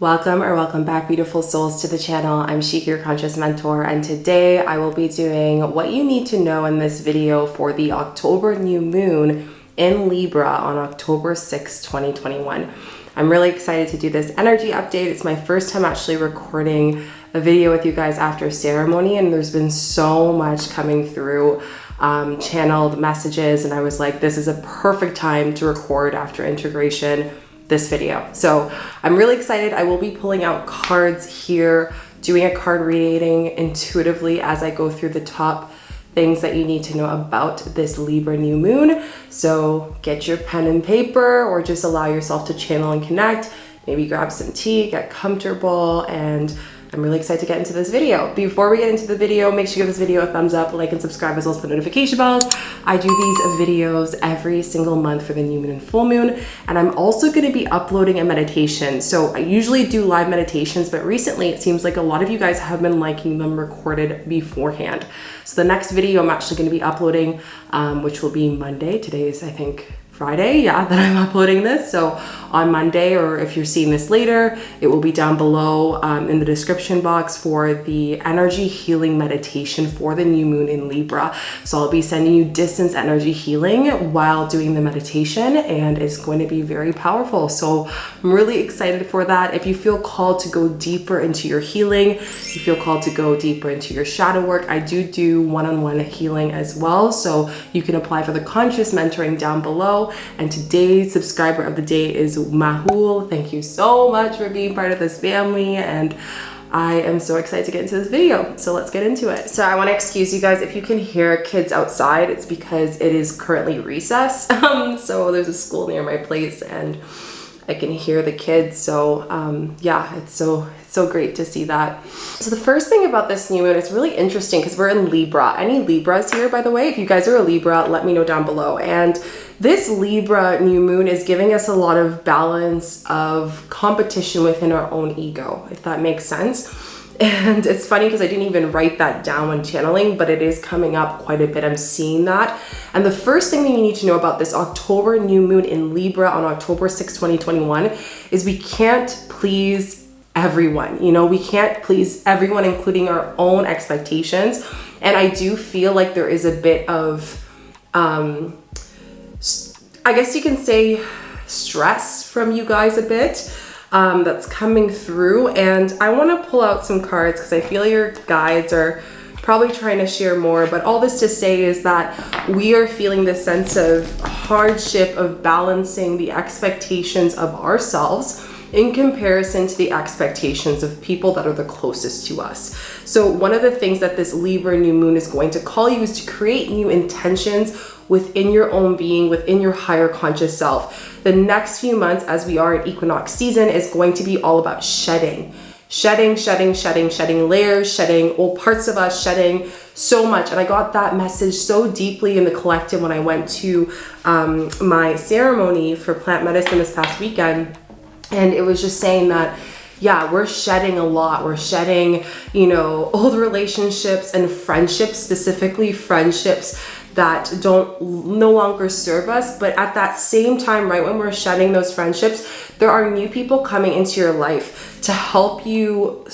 Welcome back, beautiful souls, to the channel. I'm Shika, your conscious mentor, and today I will be doing what you need to know in this video for the October new moon in Libra on October 6, 2021. I'm really excited to do this energy update. It's my first time actually recording a video with you guys after ceremony, and there's been so much coming through channeled messages, and I was like, this is a perfect time to record after integration this video. So I'm really excited. I will be pulling out cards here, doing a card reading intuitively as I go through the top things that you need to know about this Libra new moon. So get your pen and paper, or just allow yourself to channel and connect. Maybe grab some tea, get comfortable, and I'm really excited to get into this video. Before we get into the video, make sure you give this video a thumbs up, like, and subscribe, as well as put notification bells. I do these videos every single month for the new moon and full moon, and I'm also going to be uploading a meditation. So I usually do live meditations, but recently it seems like a lot of you guys have been liking them recorded beforehand. So the next video I'm actually going to be uploading, which will be Monday. Today is, I think, Friday, that I'm uploading this. So on Monday, or if you're seeing this later, it will be down below in the description box for the energy healing meditation for the new moon in Libra. So I'll be sending you distance energy healing while doing the meditation, and it's going to be very powerful. So I'm really excited for that. If you feel called to go deeper into your healing, you feel called to go deeper into your shadow work, I do one-on-one healing as well. So you can apply for the conscious mentoring down below. And today's subscriber of the day is Mahul. Thank you so much for being part of this family, and I am so excited to get into this video. So let's get into it. So I want to excuse you guys if you can hear kids outside. It's because it is currently recess. So there's a school near my place and I can hear the kids. So yeah, it's so great to see that. So the first thing about this new moon is really interesting because we're in Libra. Any Libras here, by the way? If you guys are a Libra, let me know down below. And this Libra new moon is giving us a lot of balance of competition within our own ego, if that makes sense. And it's funny because I didn't even write that down when channeling, but it is coming up quite a bit. I'm seeing that. And the first thing that you need to know about this October new moon in Libra on October 6, 2021 is we can't please everyone. You know, we can't please everyone, including our own expectations. And I do feel like there is a bit of, I guess you can say, stress from you guys a bit. That's coming through, and I want to pull out some cards because I feel your guides are probably trying to share more. But all this to say is that we are feeling this sense of hardship of balancing the expectations of ourselves in comparison to the expectations of people that are the closest to us. So one of the things that this Libra new moon is going to call you is to create new intentions within your own being, within your higher conscious self. The next few months, as we are in equinox season, is going to be all about shedding layers, shedding old parts of us, shedding so much. And I got that message so deeply in the collective when I went to my ceremony for plant medicine this past weekend. And it was just saying that, yeah, we're shedding a lot. We're shedding, old relationships and friendships, specifically friendships that no longer serve us. But at that same time, right when we're shedding those friendships, there are new people coming into your life to help you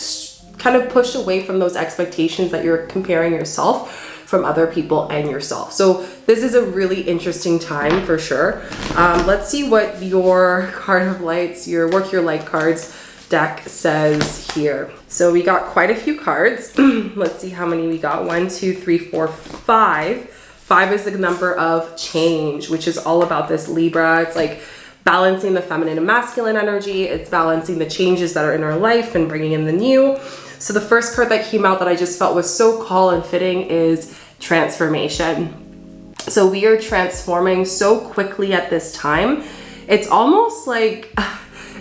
kind of push away from those expectations that you're comparing yourself from other people and yourself. So this is a really interesting time for sure. Let's see what your card of lights, your work your light cards deck says here. So we got quite a few cards. Let's see how many we got. 1, 2, 3, 4, 5. 5 is the number of change, which is all about this Libra. It's like balancing the feminine and masculine energy. It's balancing the changes that are in our life and bringing in the new. So the first card that came out that I just felt was so call and fitting is transformation. So we are transforming so quickly at this time. It's almost like,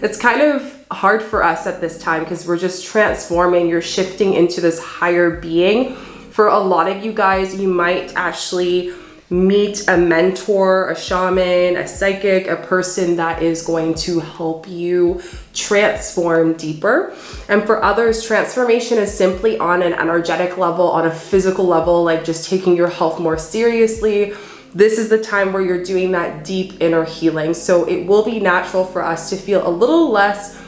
it's kind of hard for us at this time because we're just transforming. You're shifting into this higher being. For a lot of you guys, you might actually meet a mentor, a shaman, a psychic, a person that is going to help you transform deeper. And for others, transformation is simply on an energetic level, on a physical level, like just taking your health more seriously. This is the time where you're doing that deep inner healing. So it will be natural for us to feel a little less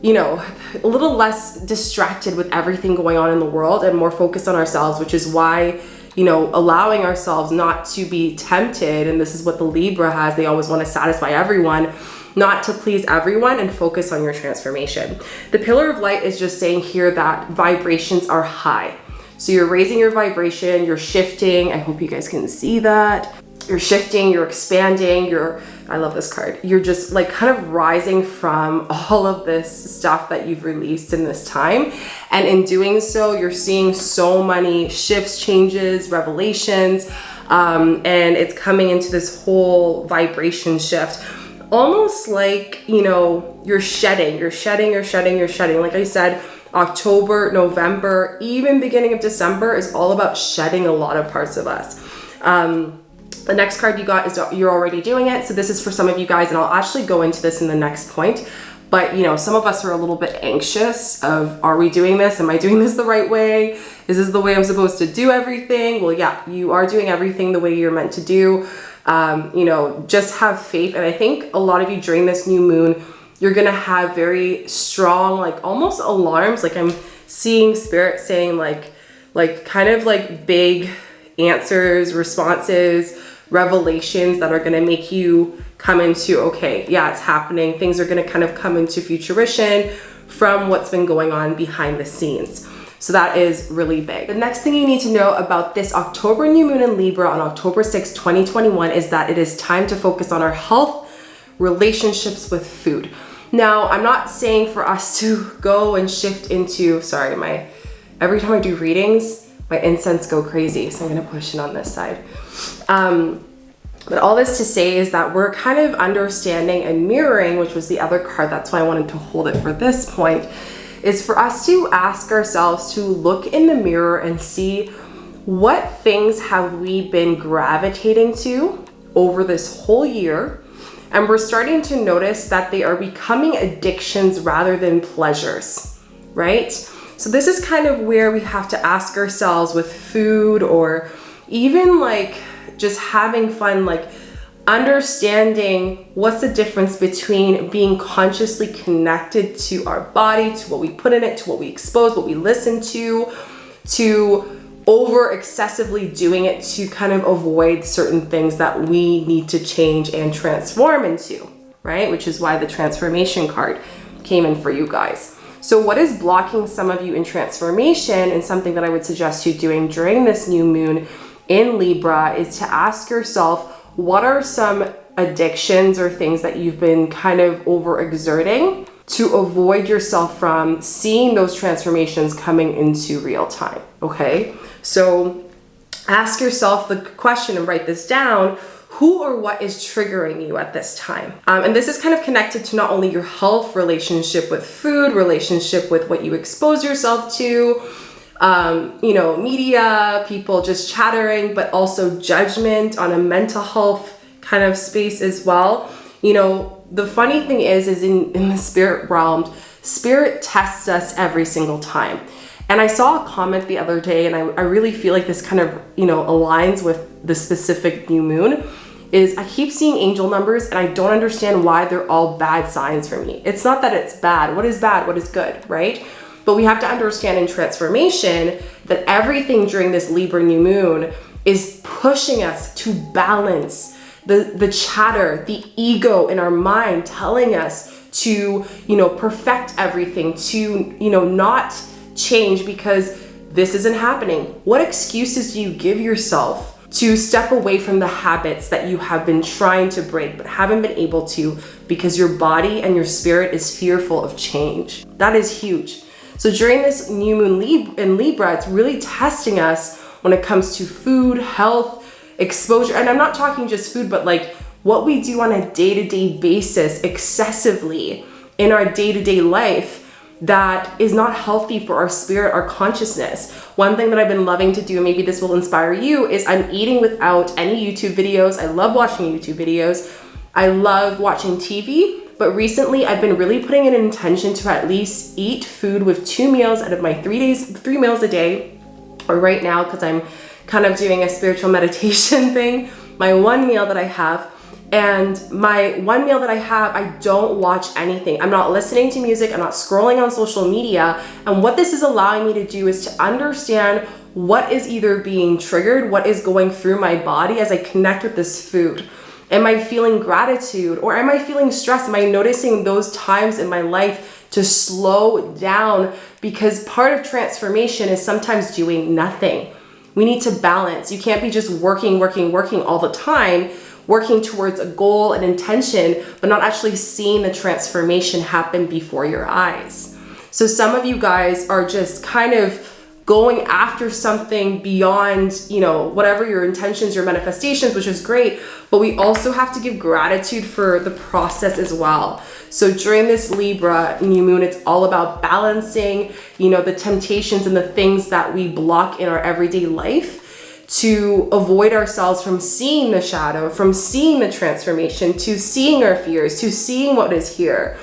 you know, a little less distracted with everything going on in the world and more focused on ourselves, which is why, you know, allowing ourselves not to be tempted, and this is what the Libra has, they always want to satisfy everyone, not to please everyone, and focus on your transformation. The pillar of light is just saying here that vibrations are high. So you're raising your vibration, you're shifting. I hope you guys can see that. You're shifting, you're expanding, I love this card. You're just like kind of rising from all of this stuff that you've released in this time. And in doing so, you're seeing so many shifts, changes, revelations, and it's coming into this whole vibration shift. Almost like, you know, you're shedding. Like I said, October, November, even beginning of December is all about shedding a lot of parts of us. The next card you got is you're already doing it. So this is for some of you guys, and I'll actually go into this in the next point. But you know, some of us are a little bit anxious of, are we doing this? Am I doing this the right way? Is this the way I'm supposed to do everything? Well, yeah, you are doing everything the way you're meant to do. You know, just have faith. And I think a lot of you during this new moon, you're gonna have very strong, like almost alarms. Like I'm seeing spirit saying like kind of like big answers, responses, revelations that are going to make you come into, okay, yeah, it's happening. Things are going to kind of come into fruition from what's been going on behind the scenes. So that is really big. The next thing you need to know about this October new moon in Libra on October 6, 2021 is that it is time to focus on our health, relationships with food. Now, I'm not saying for us to go and shift into, sorry, every time I do readings, my incense go crazy, so I'm gonna push it on this side. But all this to say is that we're kind of understanding and mirroring, which was the other card, that's why I wanted to hold it for this point, is for us to ask ourselves to look in the mirror and see what things have we been gravitating to over this whole year. And we're starting to notice that they are becoming addictions rather than pleasures, right? So this is kind of where we have to ask ourselves with food, or even like just having fun, like understanding what's the difference between being consciously connected to our body, to what we put in it, to what we expose, what we listen to over excessively doing it to kind of avoid certain things that we need to change and transform into, right? Which is why the transformation card came in for you guys. So what is blocking some of you in transformation, and something that I would suggest you doing during this new moon in Libra, is to ask yourself, what are some addictions or things that you've been kind of overexerting to avoid yourself from seeing those transformations coming into real time, okay? So ask yourself the question and write this down. Who or what is triggering you at this time? And this is kind of connected to not only your health, relationship with food, relationship with what you expose yourself to, you know, media, people just chattering, but also judgment on a mental health kind of space as well. You know, the funny thing is in the spirit realm, spirit tests us every single time. And I saw a comment the other day, and I really feel like this kind of, you know, aligns with the specific new moon, is I keep seeing angel numbers and I don't understand why they're all bad signs for me. It's not that it's bad. What is bad? What is good, right? But we have to understand in transformation that everything during this Libra new moon is pushing us to balance the chatter, the ego in our mind telling us to, you know, perfect everything, to, you know, not change because this isn't happening. What excuses do you give yourself to step away from the habits that you have been trying to break but haven't been able to because your body and your spirit is fearful of change? That is huge. So during this new moon in Libra, it's really testing us when it comes to food, health, exposure. And I'm not talking just food, but like what we do on a day-to-day basis excessively in our day-to-day life that is not healthy for our spirit, our consciousness. One thing that I've been loving to do, and maybe this will inspire you, is I'm eating without any YouTube videos. I love watching YouTube videos. I love watching TV, but recently I've been really putting an intention to at least eat food with 2 meals out of my 3 meals a day. Or right now, because I'm kind of doing a spiritual meditation thing, my 1 meal that I have And my one meal that I have, I don't watch anything. I'm not listening to music. I'm not scrolling on social media. And what this is allowing me to do is to understand what is either being triggered, what is going through my body as I connect with this food. Am I feeling gratitude or am I feeling stress? Am I noticing those times in my life to slow down? Because part of transformation is sometimes doing nothing. We need to balance. You can't be just working all the time, working towards a goal and intention, but not actually seeing the transformation happen before your eyes. So some of you guys are just kind of going after something beyond, whatever your intentions, your manifestations, which is great, but we also have to give gratitude for the process as well. So during this Libra new moon, it's all about balancing, the temptations and the things that we block in our everyday life to avoid ourselves from seeing the shadow, from seeing the transformation, to seeing our fears, to seeing what is here.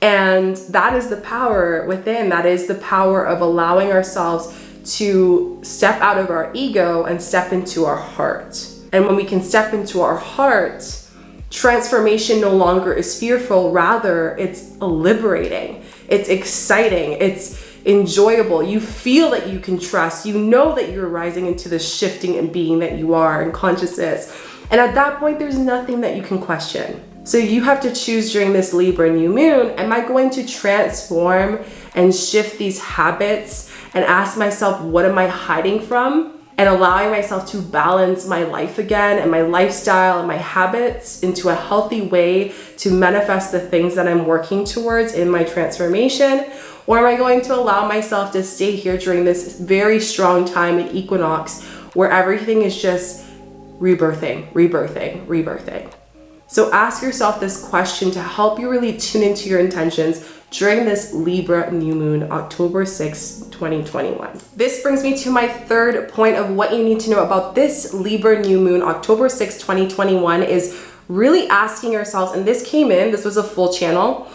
And that is the power within. That is the power of allowing ourselves to step out of our ego and step into our heart. And when we can step into our heart, transformation no longer is fearful, rather it's liberating, it's exciting, it's enjoyable. You feel that you can trust, you know that you're rising into the shifting and being that you are in consciousness. And at that point, there's nothing that you can question. So you have to choose during this Libra new moon, am I going to transform and shift these habits and ask myself, what am I hiding from? And allowing myself to balance my life again and my lifestyle and my habits into a healthy way to manifest the things that I'm working towards in my transformation? Or am I going to allow myself to stay here during this very strong time at equinox where everything is just rebirthing? So ask yourself this question to help you really tune into your intentions during this Libra new moon, October 6, 2021. This brings me to my third point of what you need to know about this Libra new moon, October 6, 2021, is really asking yourselves, and this was a full channel,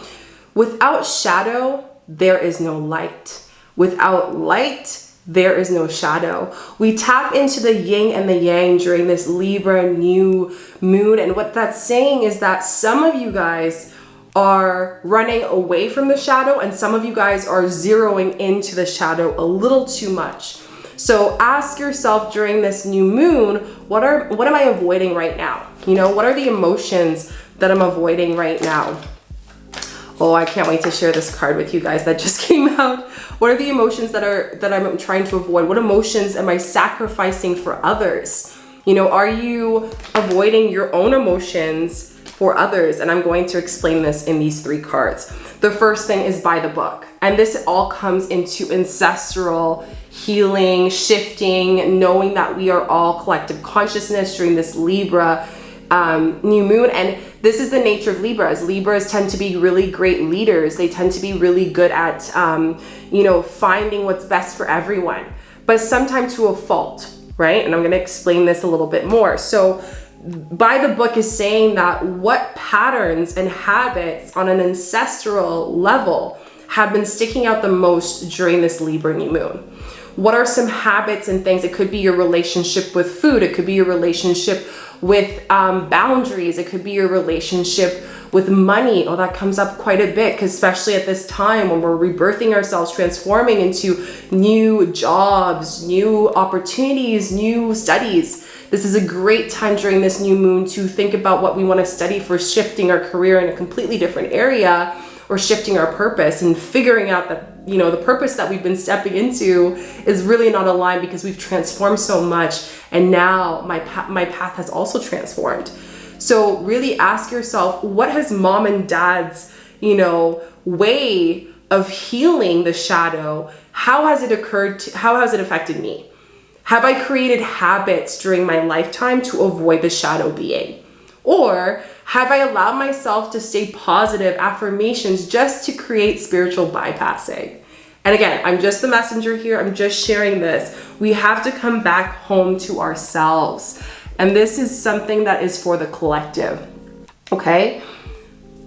without shadow, there is no light. Without light, there is no shadow. We tap into the yin and the yang during this Libra new moon. And what that's saying is that some of you guys are running away from the shadow and some of you guys are zeroing into the shadow a little too much. So ask yourself during this new moon, what am I avoiding right now? What are the emotions that I'm avoiding right now? Oh, I can't wait to share this card with you guys that just came out. What are the emotions that I'm trying to avoid? What emotions am I sacrificing for others? Are you avoiding your own emotions for others? And I'm going to explain this in these three cards. The first thing is by the book. And this all comes into ancestral healing, shifting, knowing that we are all collective consciousness during this Libra new moon. And this is the nature of Libras. Libras tend to be really great leaders. They tend to be really good at, finding what's best for everyone, but sometimes to a fault, right? And I'm going to explain this a little bit more. So by the book is saying that what patterns and habits on an ancestral level have been sticking out the most during this Libra new moon. What are some habits and things? It could be your relationship with food. It could be your relationship with boundaries. It could be your relationship with money. Oh, that comes up quite a bit, because especially at this time when we're rebirthing ourselves, transforming into new jobs, new opportunities, new studies. This is a great time during this new moon to think about what we want to study for shifting our career in a completely different area, or shifting our purpose and figuring out that, the purpose that we've been stepping into is really not aligned because we've transformed so much. And now my path has also transformed. So really ask yourself, what has mom and dad's, way of healing the shadow? How has it occurred? How has it affected me? Have I created habits during my lifetime to avoid the shadow being? Or have I allowed myself to stay positive affirmations just to create spiritual bypassing? And again, I'm just the messenger here. I'm just sharing this. We have to come back home to ourselves. And this is something that is for the collective, okay?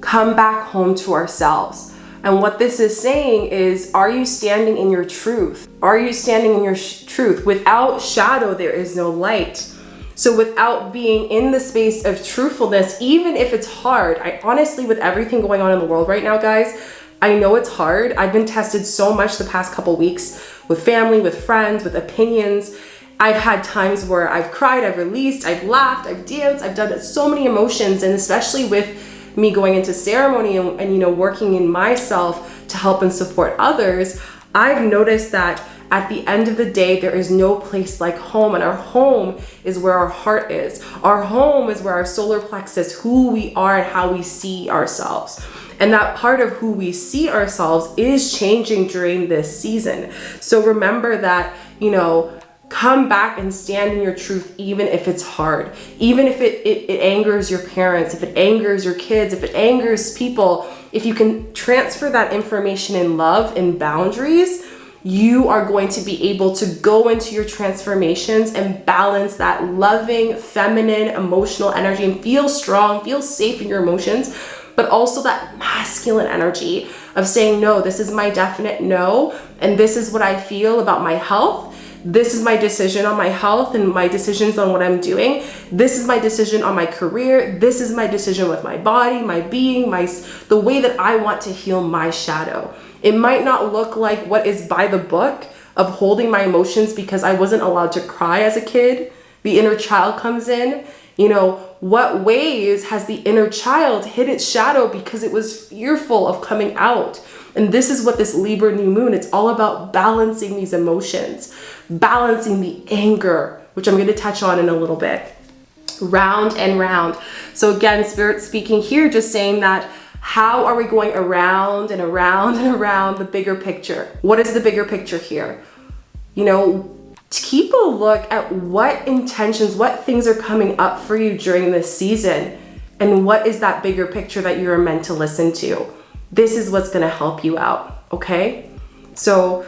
Come back home to ourselves. And what this is saying is, are you standing in your truth? Are you standing in your truth? Without shadow, there is no light. So without being in the space of truthfulness, even if it's hard, I honestly, with everything going on in the world right now, guys, I know it's hard. I've been tested so much the past couple weeks with family, with friends, with opinions. I've had times where I've cried, I've released, I've laughed, I've danced, I've done so many emotions, and especially with me going into ceremony and you know, working in myself to help and support others, I've noticed that at the end of the day, there is no place like home, and our home is where our heart is. Our home is where our solar plexus, who we are and how we see ourselves. And that part of who we see ourselves is changing during this season. So remember that, you know, come back and stand in your truth, even if it's hard, even if it angers your parents, if it angers your kids, if it angers people. If you can transfer that information in love and boundaries, you are going to be able to go into your transformations and balance that loving, feminine, emotional energy and feel strong, feel safe in your emotions, but also that masculine energy of saying, no, this is my definite no, and this is what I feel about my health. This is my decision on my health and my decisions on what I'm doing. This is my decision on my career. This is my decision with my body, my being, the way that I want to heal my shadow. It might not look like what is by the book of holding my emotions because I wasn't allowed to cry as a kid. The inner child comes in. You know, what ways has the inner child hid its shadow because it was fearful of coming out? And this is what this Libra new moon, it's all about balancing these emotions, balancing the anger, which I'm going to touch on in a little bit. Round and round. So again, Spirit speaking here, just saying that how are we going around and around and around the bigger picture? What is the bigger picture here? You know, keep a look at what intentions, what things are coming up for you during this season, and what is that bigger picture that you're meant to listen to. This is what's going to help you out, okay? So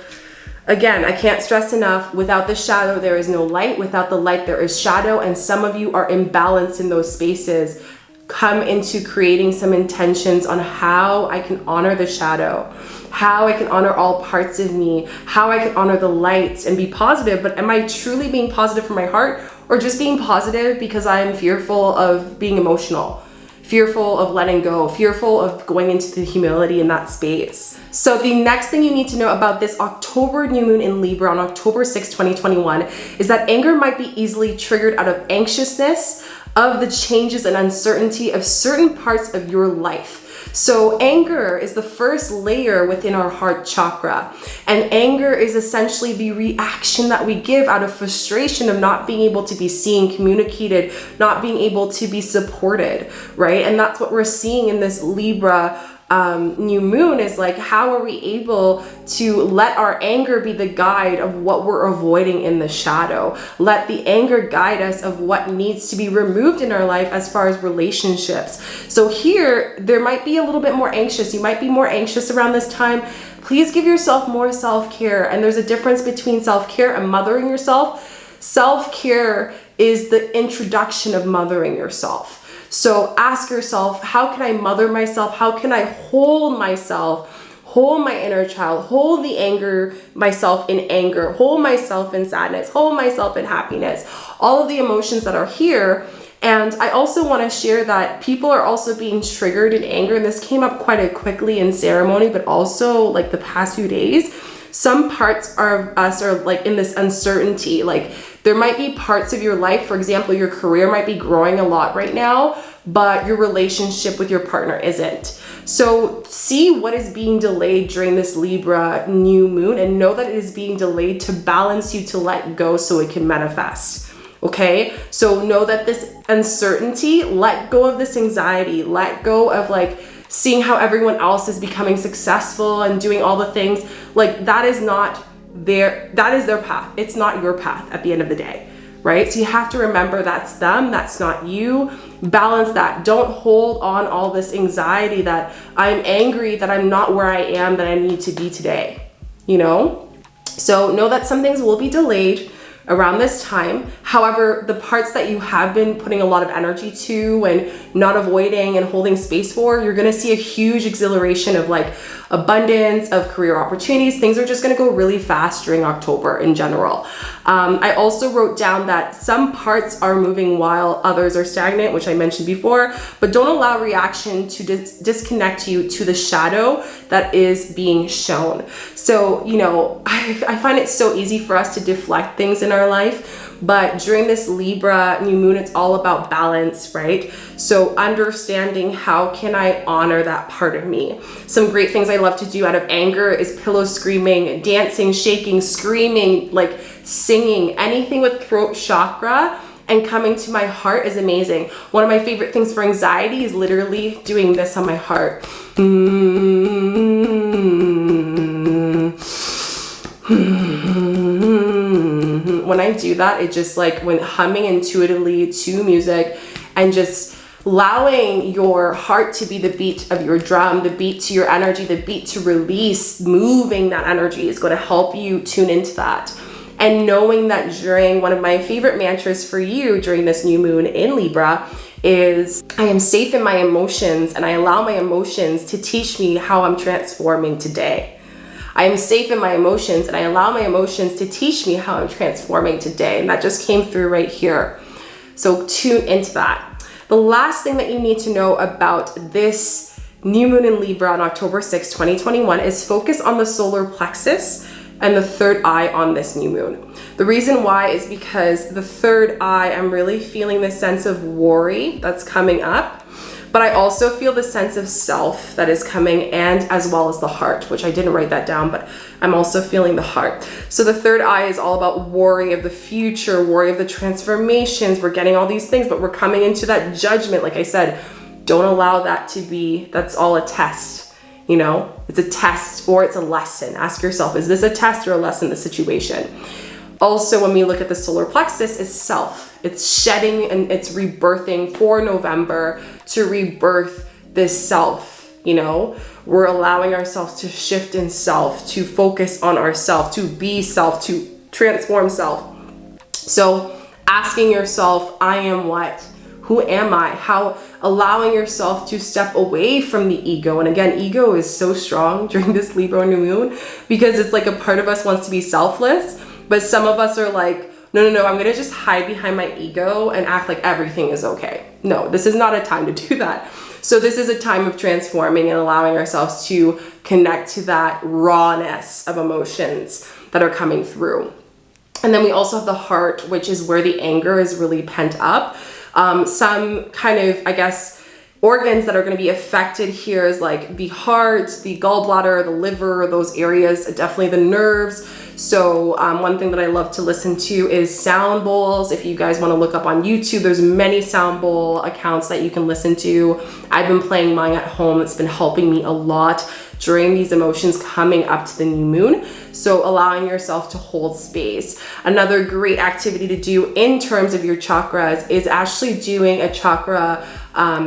again, I can't stress enough, without the shadow, there is no light. Without the light, there is shadow, and some of you are imbalanced in those spaces. Come into creating some intentions on how I can honor the shadow, how I can honor all parts of me, how I can honor the light and be positive. But am I truly being positive from my heart, or just being positive because I'm fearful of being emotional, fearful of letting go, fearful of going into the humility in that space? So the next thing you need to know about this October new moon in Libra on October 6, 2021 is that anger might be easily triggered out of anxiousness of the changes and uncertainty of certain parts of your life. So anger is the first layer within our heart chakra. And anger is essentially the reaction that we give out of frustration of not being able to be seen, communicated, not being able to be supported, right? And that's what we're seeing in this Libra new moon, is like, how are we able to let our anger be the guide of what we're avoiding in the shadow? Let the anger guide us of what needs to be removed in our life as far as relationships. So here, there might be a little bit more anxious. You might be more anxious around this time. Please give yourself more self-care. And there's a difference between self-care and mothering yourself. Self-care is the introduction of mothering yourself. So ask yourself, how can I mother myself? How can I hold myself, hold my inner child, hold the anger, myself in anger, hold myself in sadness, hold myself in happiness, all of the emotions that are here. And I also want to share that people are also being triggered in anger. And this came up quite quickly in ceremony, but also like the past few days. Some parts of us are like in this uncertainty. Like there might be parts of your life, for example, your career might be growing a lot right now, but your relationship with your partner isn't. So see what is being delayed during this Libra new moon and know that it is being delayed to balance you to let go so it can manifest. Okay, so know that this uncertainty, let go of this anxiety, let go of like seeing how everyone else is becoming successful and doing all the things. Like that is their path. It's not your path at the end of the day, right? So you have to remember that's them, that's not you. Balance that. Don't hold on all this anxiety that I'm angry, that I'm not where I am, that I need to be today, you know? So know that some things will be delayed. around this time. However, the parts that you have been putting a lot of energy to and not avoiding and holding space for, you're gonna see a huge exhilaration of like abundance of career opportunities. Things are just gonna go really fast during October in general. I also wrote down that some parts are moving while others are stagnant, which I mentioned before, but don't allow reaction to disconnect you to the shadow that is being shown. So, you know, I find it so easy for us to deflect things in our life, but during this Libra new moon, it's all about balance, right? So understanding how can I honor that part of me. Some great things I love to do out of anger is pillow screaming, dancing, shaking, screaming, like singing, anything with throat chakra and coming to my heart is amazing. One of my favorite things for anxiety is literally doing this on my heart. When I do that, it just like when humming intuitively to music and just allowing your heart to be the beat of your drum, the beat to your energy, the beat to release, moving that energy is going to help you tune into that. And knowing that during one of my favorite mantras for you during this new moon in Libra is I am safe in my emotions and I allow my emotions to teach me how I'm transforming today. I am safe in my emotions and I allow my emotions to teach me how I'm transforming today. And that just came through right here. So tune into that. The last thing that you need to know about this new moon in Libra on October 6, 2021 is focus on the solar plexus and the third eye on this new moon. The reason why is because the third eye, I'm really feeling this sense of worry that's coming up, but I also feel the sense of self that is coming, and as well as the heart, which I didn't write that down, but I'm also feeling the heart. So the third eye is all about worry of the future, worry of the transformations. We're getting all these things, but we're coming into that judgment. Like I said, don't allow that to be, that's all a test. You know, it's a test or it's a lesson. Ask yourself, is this a test or a lesson, the situation? Also, when we look at the solar plexus, is self. It's shedding and it's rebirthing for November to rebirth this self, you know? We're allowing ourselves to shift in self, to focus on ourself, to be self, to transform self. So asking yourself, I am what? Who am I? How allowing yourself to step away from the ego. And again, ego is so strong during this Libra new moon because it's like a part of us wants to be selfless, but some of us are like, no, I'm gonna just hide behind my ego and act like everything is okay. No, this is not a time to do that. So this is a time of transforming and allowing ourselves to connect to that rawness of emotions that are coming through. And then we also have the heart, which is where the anger is really pent up. Some kind of, I guess, organs that are going to be affected here is like the heart, the gallbladder, the liver, those areas, definitely the nerves. So one thing that I love to listen to is sound bowls. If you guys want to look up on YouTube, there's many sound bowl accounts that you can listen to. I've been playing mine at home. It's been helping me a lot during these emotions coming up to the new moon. So allowing yourself to hold space. Another great activity to do in terms of your chakras is actually doing a chakra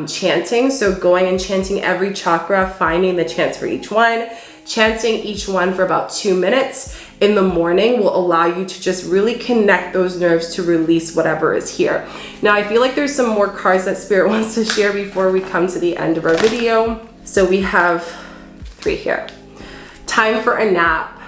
chanting. So going and chanting every chakra, finding the chants for each one, chanting each one for about 2 minutes in the morning will allow you to just really connect those nerves to release whatever is here. Now, I feel like there's some more cards that Spirit wants to share before we come to the end of our video. So we have 3 here. Time for a nap.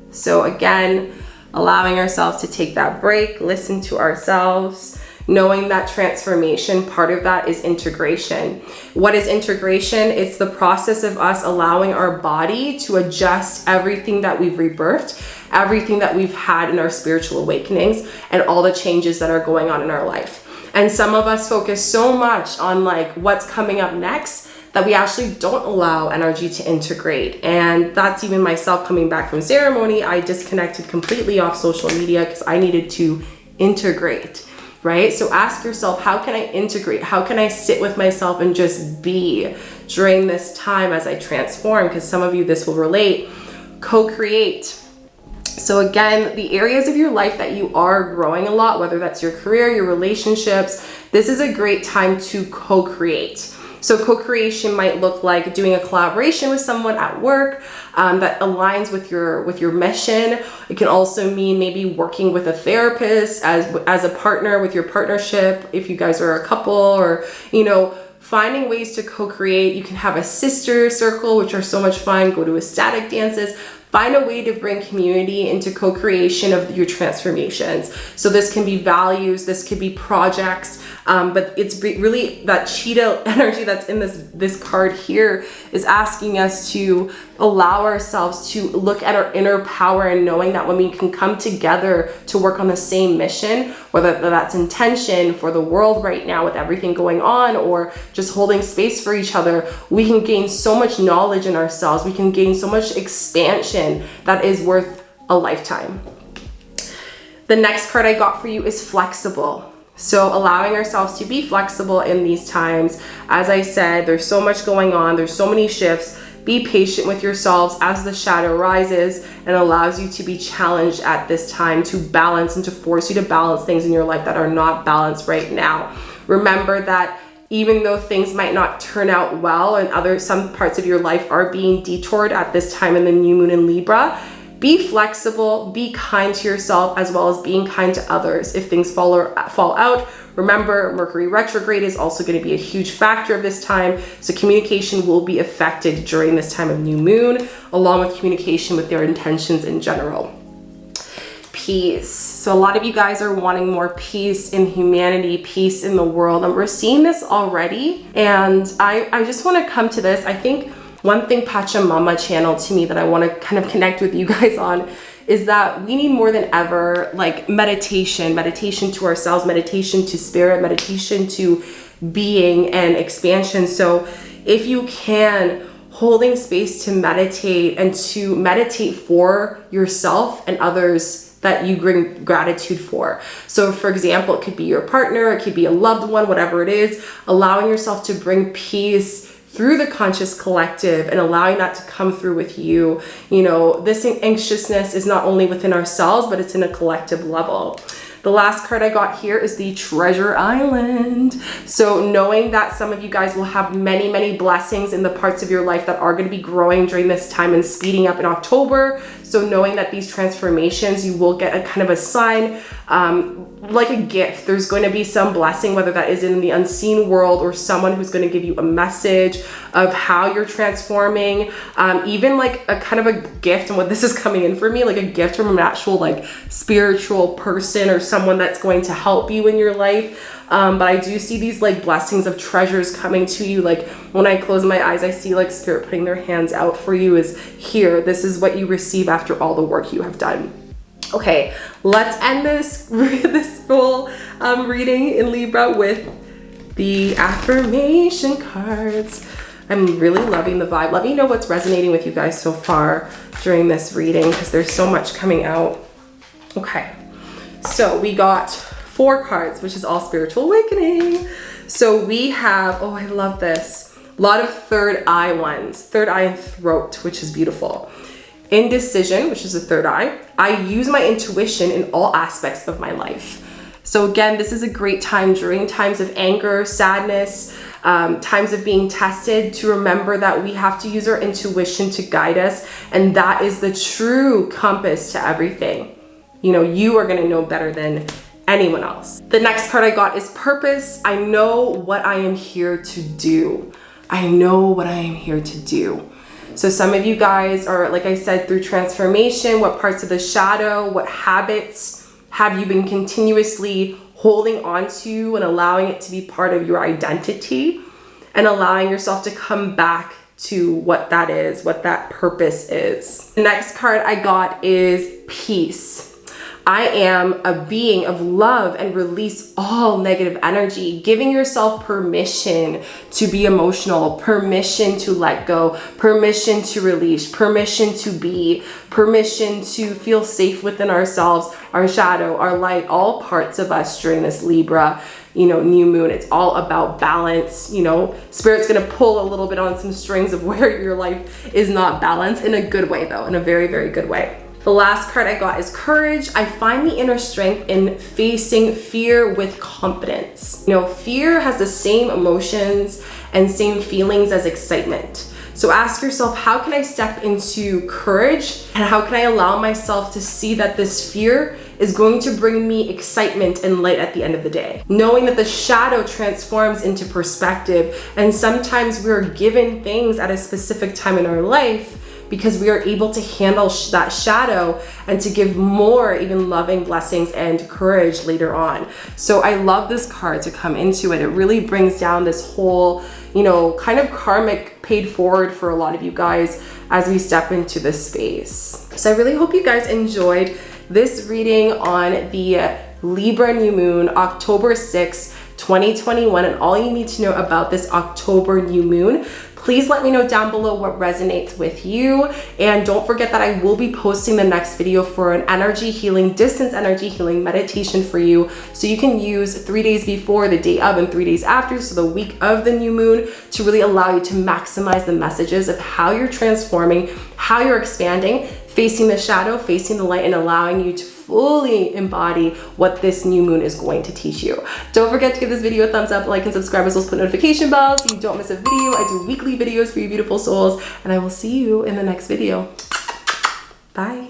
So again, allowing ourselves to take that break, listen to ourselves, knowing that transformation, part of that is integration. What is integration? It's the process of us allowing our body to adjust everything that we've rebirthed, everything that we've had in our spiritual awakenings, and all the changes that are going on in our life. And some of us focus so much on like what's coming up next that we actually don't allow energy to integrate. And that's even myself coming back from ceremony. I disconnected completely off social media because I needed to integrate, right? So ask yourself, how can I integrate? How can I sit with myself and just be during this time as I transform? Because some of you, this will relate. Co-create. So again, the areas of your life that you are growing a lot, whether that's your career, your relationships, this is a great time to co-create. So co-creation might look like doing a collaboration with someone at work that aligns with your mission. It can also mean maybe working with a therapist as a partner with your partnership, if you guys are a couple, or, you know, finding ways to co-create. You can have a sister circle, which are so much fun. Go to ecstatic dances. Find a way to bring community into co-creation of your transformations. So this can be values, this could be projects, but it's really that cheetah energy that's in this card here is asking us to allow ourselves to look at our inner power and knowing that when we can come together to work on the same mission, whether that's intention for the world right now with everything going on, or just holding space for each other, we can gain so much knowledge in ourselves. We can gain so much expansion that is worth a lifetime. The next card I got for you is flexible. So allowing ourselves to be flexible in these times. As I said, there's so much going on. There's so many shifts. Be patient with yourselves as the shadow rises and allows you to be challenged at this time to balance and to force you to balance things in your life that are not balanced right now. Remember that even though things might not turn out well and some parts of your life are being detoured at this time in the new moon in Libra, be flexible, be kind to yourself, as well as being kind to others. If things fall out, remember Mercury retrograde is also going to be a huge factor of this time. So communication will be affected during this time of new moon, along with communication with their intentions in general. Peace. So a lot of you guys are wanting more peace in humanity, peace in the world, and we're seeing this already. And I just want to come to this. I think one thing Pachamama channeled to me that I want to kind of connect with you guys on is that we need more than ever, like meditation to ourselves, meditation to spirit, meditation to being and expansion. So if you can, holding space to meditate and to meditate for yourself and others that you bring gratitude for. So for example, it could be your partner, it could be a loved one, whatever it is, allowing yourself to bring peace through the conscious collective and allowing that to come through with you. You know, this anxiousness is not only within ourselves, but it's in a collective level. The last card I got here is the Treasure Island. So knowing that some of you guys will have many, many blessings in the parts of your life that are going to be growing during this time and speeding up in October. So knowing that these transformations, you will get a kind of a sign, like a gift. There's going to be some blessing, whether that is in the unseen world or someone who's going to give you a message of how you're transforming, even like a kind of a gift. And what this is coming in for me, like a gift from an actual like spiritual person or someone that's going to help you in your life. But I do see these like blessings of treasures coming to you. Like when I close my eyes, I see like spirit putting their hands out for you is here. This is what you receive after all the work you have done. Okay, let's end this full reading in Libra with the affirmation cards. I'm really loving the vibe. Let me know what's resonating with you guys so far during this reading, because there's so much coming out. Okay, so we got 4 cards, which is all spiritual awakening. So we have, oh, I love this. A lot of third eye ones, third eye and throat, which is beautiful. Indecision, which is the third eye. I use my intuition in all aspects of my life. So again, this is a great time during times of anger, sadness, times of being tested, to remember that we have to use our intuition to guide us. And that is the true compass to everything. You know, you are going to know better than anyone else. The next card I got is purpose. I know what I am here to do. I know what I am here to do. So some of you guys are, like I said, through transformation. What parts of the shadow, what habits have you been continuously holding on to and allowing it to be part of your identity, and allowing yourself to come back to what that is, what that purpose is. The next card I got is peace. I am a being of love and release all negative energy, giving yourself permission to be emotional, permission to let go, permission to release, permission to be, permission to feel safe within ourselves, our shadow, our light, all parts of us during this Libra, you know, new moon. It's all about balance. You know, Spirit's gonna pull a little bit on some strings of where your life is not balanced, in a good way though, in a very, very good way. The last card I got is courage. I find the inner strength in facing fear with confidence. You know, fear has the same emotions and same feelings as excitement. So ask yourself, how can I step into courage, and how can I allow myself to see that this fear is going to bring me excitement and light at the end of the day? Knowing that the shadow transforms into perspective, and sometimes we're given things at a specific time in our life because we are able to handle that shadow and to give more even loving blessings and courage later on. So I love this card to come into it. It really brings down this whole, you know, kind of karmic paid forward for a lot of you guys as we step into this space. So I really hope you guys enjoyed this reading on the Libra new moon, October 6th, 2021, and all you need to know about this October new moon. Please let me know down below what resonates with you. And don't forget that I will be posting the next video for an energy healing, distance energy healing meditation for you. So you can use 3 days before, the day of, and 3 days after, so the week of the new moon, to really allow you to maximize the messages of how you're transforming, how you're expanding, facing the shadow, facing the light, and allowing you to fully embody what this new moon is going to teach you. Don't forget to give this video a thumbs up, like, and subscribe, as well as put notification bells so you don't miss a video. I do weekly videos for you beautiful souls, and I will see you in the next video. Bye.